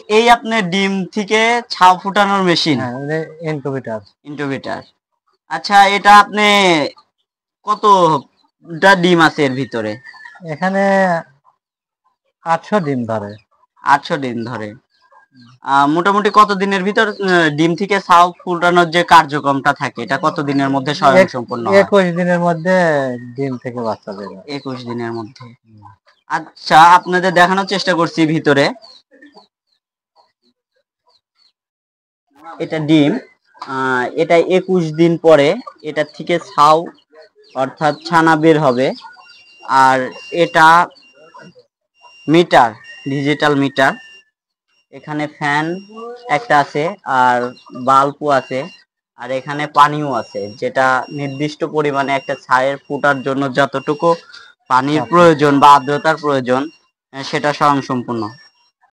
এই আপনার ডিম থেকে ছাউ ফুটানোর মেশিন। হ্যাঁ, ইনকিউবেটর। ইনকিউবেটর। আচ্ছা, এটা আপনি কতটা ডিম আছে এর ভিতরে? এখানে 800 ডিম ধরে। 800 ডিম ধরে। মোটামুটি কত দিনের ভিতর ডিম থেকে ছাউ ফুটানোর যে কার্যক্রমটা থাকে এটা কত দিনের মধ্যে স্বয়ংসম্পূর্ণ হয়? 21 দিনের মধ্যে ডিম থেকে বাচ্চা বের হয়। 21 দিনের মধ্যে। আচ্ছা, আপনাদের দেখানোর চেষ্টা করছি ভিতরে। এটা ডিম। এটা 21 দিন পরে এটা থেকে ছাউ অর্থাৎ ছানা বের হবে। আর এটা মিটার, ডিজিটাল মিটার। এখানে ফ্যান একটা আছে আর বাল্বও আছে। আর এখানে পানিও আছে, যেটা নির্দিষ্ট পরিমাণে একটা ছায়ের ফুটার জন্য যতটুকু পানির প্রয়োজন বা আর্দ্রতার প্রয়োজন সেটা স্বয়ংসম্পূর্ণ।